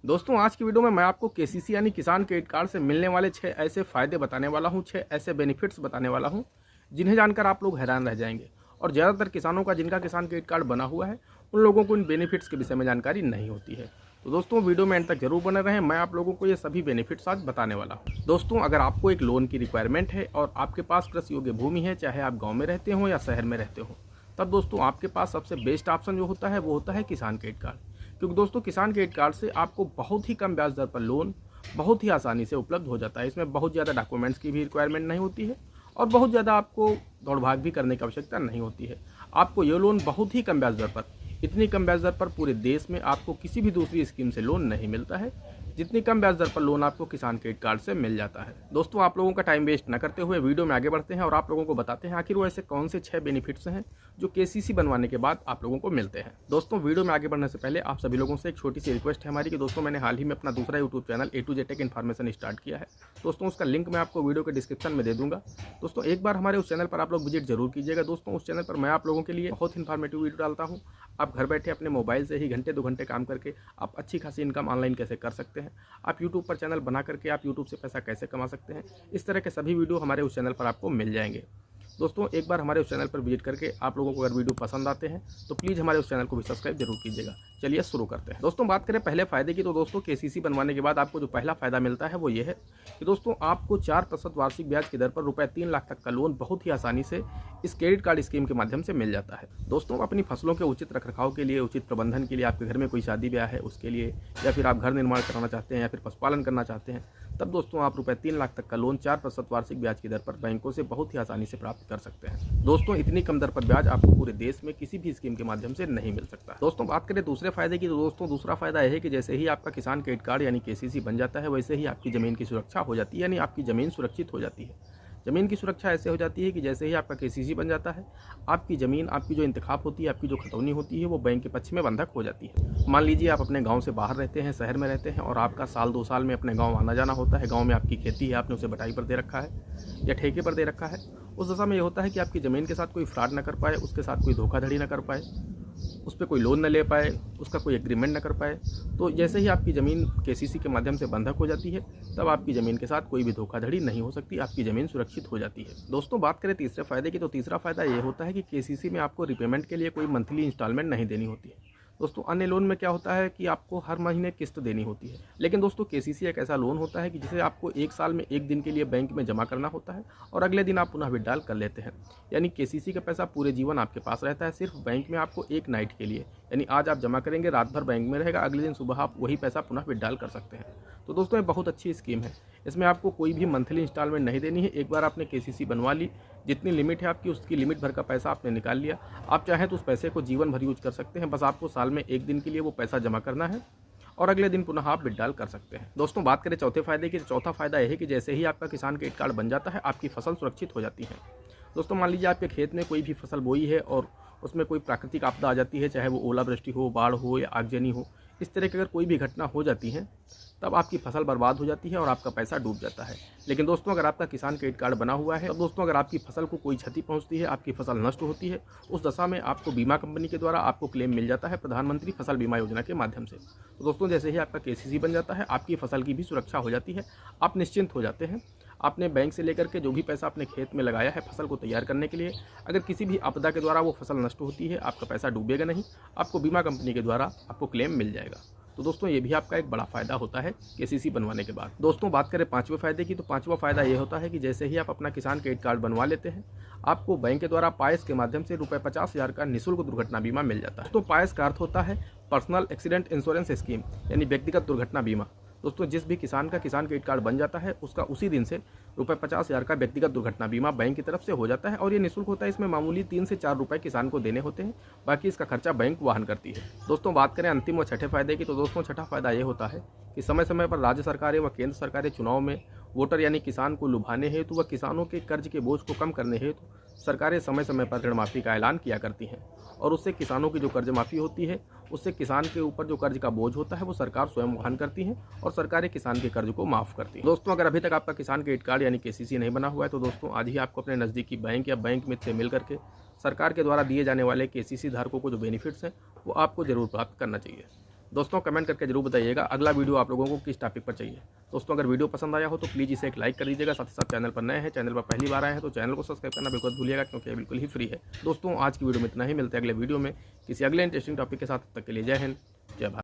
दोस्तों आज की वीडियो में मैं आपको केसीसी यानी किसान क्रेडिट कार्ड से मिलने वाले 6 ऐसे फ़ायदे बताने वाला हूं, 6 ऐसे बेनिफिट्स बताने वाला हूं जिन्हें जानकर आप लोग हैरान रह जाएंगे। और ज़्यादातर किसानों का जिनका किसान क्रेडिट कार्ड बना हुआ है उन लोगों को इन बेनिफिट्स के विषय में जानकारी नहीं होती है। तो दोस्तों वीडियो में एंड तक जरूर बने रहें, मैं आप लोगों को ये सभी बेनिफिट्स आज बताने वाला हूँ। दोस्तों अगर आपको एक लोन की रिक्वायरमेंट है और आपके पास कृषि योग्य भूमि है, चाहे आप गाँव में रहते हो या शहर में रहते हो, तब दोस्तों आपके पास सबसे बेस्ट ऑप्शन जो होता है वो होता है किसान क्रेडिट कार्ड। क्योंकि दोस्तों किसान क्रेडिट कार्ड से आपको बहुत ही कम ब्याज दर पर लोन बहुत ही आसानी से उपलब्ध हो जाता है। इसमें बहुत ज़्यादा डॉक्यूमेंट्स की भी रिक्वायरमेंट नहीं होती है और बहुत ज़्यादा आपको दौड़ भाग भी करने की आवश्यकता नहीं होती है। आपको ये लोन बहुत ही कम ब्याज दर पर, इतनी कम ब्याज दर पर पूरे देश में आपको किसी भी दूसरी स्कीम से लोन नहीं मिलता है जितनी कम ब्याज दर पर लोन आपको किसान क्रेडिट कार्ड से मिल जाता है। दोस्तों आप लोगों का टाइम वेस्ट न करते हुए वीडियो में आगे बढ़ते हैं और आप लोगों को बताते हैं आखिर वो ऐसे कौन से 6 बेनिफिट्स हैं जो केसीसी बनवाने के बाद आप लोगों को मिलते हैं। दोस्तों वीडियो में आगे बढ़ने से पहले आप सभी लोगों से एक छोटी सी रिक्वेस्ट है हमारी कि दोस्तों मैंने हाल ही में अपना दूसरा YouTube channel A to Z tech information start किया है। दोस्तों उसका लिंक मैं आपको वीडियो के डिस्क्रिप्शन में दे दूंगा। दोस्तों एक बार हमारे उस चैनल पर आप लोग विजिट जरूर कीजिएगा। दोस्तों उस चैनल पर मैं आप लोगों के लिए बहुत इन्फॉर्मेटिव वीडियो डालता हूँ। आप घर बैठे अपने मोबाइल से ही घंटे 2 घंटे काम करके आप अच्छी खासी इनकम ऑनलाइन कैसे कर सकते हैं, आप यूट्यूब पर चैनल बना करके आप यूट्यूब से पैसा कैसे कमा सकते हैं, इस तरह के सभी वीडियो हमारे उस चैनल पर आपको मिल जाएंगे। दोस्तों एक बार हमारे उस चैनल पर विजिट करके आप लोगों को अगर वीडियो पसंद आते हैं तो प्लीज़ हमारे उस चैनल को भी सब्सक्राइब जरूर कीजिएगा। चलिए शुरू करते हैं। दोस्तों बात करें पहले फ़ायदे की, तो दोस्तों केसीसी बनवाने के बाद आपको जो पहला फ़ायदा मिलता है वो ये है कि दोस्तों आपको 4% वार्षिक ब्याज की दर पर रुपये 3 लाख तक का लोन बहुत ही आसानी से इस क्रेडिट कार्ड स्कीम के माध्यम से मिल जाता है। दोस्तों अपनी फसलों के उचित रखरखाव के लिए, उचित प्रबंधन के लिए, आपके घर में कोई शादी ब्याह है उसके लिए, या फिर आप घर निर्माण कराना चाहते हैं या फिर पशुपालन करना चाहते हैं, तब दोस्तों आप रुपये 3 लाख तक का लोन 4% वार्षिक ब्याज की दर पर बैंकों से बहुत ही आसानी से प्राप्त कर सकते हैं। दोस्तों इतनी कम दर पर ब्याज आपको पूरे देश में किसी भी स्कीम के माध्यम से नहीं मिल सकता। दोस्तों बात करें दूसरे फायदे की, तो दोस्तों दूसरा फायदा यह है कि जैसे ही आपका किसान क्रेडिट कार्ड यानी केसीसी बन जाता है वैसे ही आपकी ज़मीन की सुरक्षा हो जाती है, यानी आपकी ज़मीन सुरक्षित हो जाती है। ज़मीन की सुरक्षा ऐसे हो जाती है कि जैसे ही आपका केसीसी बन जाता है आपकी ज़मीन, आपकी जो इंतखाब होती है, आपकी जो खतौनी होती है वो बैंक के पक्ष में बंधक हो जाती है। मान लीजिए आप अपने गांव से बाहर रहते हैं, शहर में रहते हैं और आपका साल 2 साल में अपने गांव आना जाना होता है। गांव में आपकी खेती है, आपने उसे बटाई पर दे रखा है या ठेके पर दे रखा है। उस दशा में ये होता है कि आपकी ज़मीन के साथ कोई फ्रॉड न कर पाए, उसके साथ कोई धोखाधड़ी न कर पाए, उस पर कोई लोन न ले पाए, उसका कोई एग्रीमेंट न कर पाए। तो जैसे ही आपकी ज़मीन केसीसी के माध्यम से बंधक हो जाती है तब आपकी ज़मीन के साथ कोई भी धोखाधड़ी नहीं हो सकती, आपकी ज़मीन सुरक्षित हो जाती है। दोस्तों बात करें तीसरे फ़ायदे की, तो तीसरा फ़ायदा ये होता है कि केसीसी में आपको रिपेमेंट के लिए कोई मंथली इंस्टॉलमेंट नहीं देनी होती है। दोस्तों अन्य लोन में क्या होता है कि आपको हर महीने किस्त देनी होती है, लेकिन दोस्तों केसीसी एक ऐसा लोन होता है कि जिसे आपको 1 साल में 1 दिन के लिए बैंक में जमा करना होता है और अगले दिन आप पुनः विड्रॉल कर लेते हैं। यानी केसीसी का पैसा पूरे जीवन आपके पास रहता है, सिर्फ बैंक में आपको एक नाइट के लिए, यानी आज आप जमा करेंगे, रात भर बैंक में रहेगा, अगले दिन सुबह आप वही पैसा पुनः विड्रॉल कर सकते हैं। तो दोस्तों ये बहुत अच्छी स्कीम है, इसमें आपको कोई भी मंथली इंस्टॉलमेंट नहीं देनी है। एक बार आपने केसीसी बनवा ली, जितनी लिमिट है आपकी उसकी लिमिट भर का पैसा आपने निकाल लिया, आप चाहें तो उस पैसे को जीवन भर यूज कर सकते हैं। बस आपको साल में 1 दिन के लिए वो पैसा जमा करना है और अगले दिन पुनः आप विड्रॉल कर सकते हैं। दोस्तों बात करें चौथे फायदे की, चौथा फायदा यह है कि जैसे ही आपका किसान क्रेडिट कार्ड बन जाता है आपकी फसल सुरक्षित हो जाती है। दोस्तों मान लीजिए आपके खेत में कोई भी फसल बोई है और उसमें कोई प्राकृतिक आपदा आ जाती है, चाहे वो ओलावृष्टि हो, बाढ़ हो या आगजनी हो, इस तरह की अगर कोई भी घटना हो जाती है तब आपकी फसल बर्बाद हो जाती है और आपका पैसा डूब जाता है। लेकिन दोस्तों अगर आपका किसान क्रेडिट कार्ड बना हुआ है, तो दोस्तों अगर आपकी फसल को कोई क्षति पहुंचती है, आपकी फसल नष्ट होती है, उस दशा में आपको बीमा कंपनी के द्वारा आपको क्लेम मिल जाता है प्रधानमंत्री फसल बीमा योजना के माध्यम से। तो दोस्तों जैसे ही आपका केसीसी बन जाता है आपकी फसल की भी सुरक्षा हो जाती है, आप निश्चिंत हो जाते हैं। आपने बैंक से लेकर के जो भी पैसा अपने खेत में लगाया है फसल को तैयार करने के लिए, अगर किसी भी आपदा के द्वारा वो फसल नष्ट होती है आपका पैसा डूबेगा नहीं, आपको बीमा कंपनी के द्वारा आपको क्लेम मिल जाएगा। तो दोस्तों ये भी आपका एक बड़ा फ़ायदा होता है केसीसी बनवाने के बाद। दोस्तों बात करें पांचवें फ़ायदे की, तो पांचवा फ़ायदा ये होता है कि जैसे ही आप अपना किसान क्रेडिट कार्ड बनवा लेते हैं आपको बैंक के द्वारा पायस के माध्यम से रुपये 50,000 का निःशुल्क दुर्घटना बीमा मिल जाता है। तो पायस का अर्थ होता है पर्सनल एक्सीडेंट इंश्योरेंस स्कीम, यानी व्यक्तिगत दुर्घटना बीमा। दोस्तों जिस भी किसान का किसान क्रेडिट कार्ड बन जाता है उसका उसी दिन से रुपये 50,000 का व्यक्तिगत दुर्घटना बीमा बैंक की तरफ से हो जाता है और ये निःशुल्क होता है। इसमें मामूली 3 से 4 रुपये किसान को देने होते हैं, बाकी इसका खर्चा बैंक वहन करती है। दोस्तों बात करें अंतिम व छठे फायदे की, तो दोस्तों छठा फायदा ये होता है कि समय समय पर राज्य सरकारें व केंद्र सरकारें चुनाव में वोटर यानी किसान को लुभाने हेतु व किसानों के कर्ज के बोझ को कम करने हेतु सरकारें समय समय पर ऋण माफ़ी का ऐलान किया करती हैं और उससे किसानों की जो कर्ज माफ़ी होती है उससे किसान के ऊपर जो कर्ज का बोझ होता है वो सरकार स्वयं वहन करती है और सरकारें किसान के कर्ज को माफ़ करती हैं। दोस्तों अगर अभी तक आपका किसान क्रेडिट कार्ड यानी केसीसी नहीं बना हुआ है तो दोस्तों आज ही आपको अपने नज़दीकी बैंक या बैंक मित्र से मिल करके सरकार के द्वारा दिए जाने वाले केसीसी धारकों को जो बेनिफिट्स हैं वो आपको ज़रूर प्राप्त करना चाहिए। दोस्तों कमेंट करके जरूर बताइएगा अगला वीडियो आप लोगों को किस टॉपिक पर चाहिए। दोस्तों अगर वीडियो पसंद आया हो तो प्लीज़ इसे एक लाइक कर दीजिएगा। साथ ही साथ चैनल पर नए हैं, चैनल पर पहली बार आए हैं तो चैनल को सब्सक्राइब करना बिल्कुल भूलिएगा, क्योंकि ये बिल्कुल ही फ्री है। दोस्तों आज की वीडियो में इतना ही, मिलते हैं अगले वीडियो में किसी अगले इंटरेस्टिंग टॉपिक के साथ। तब तक के लिए जय हिंद, जय भारत।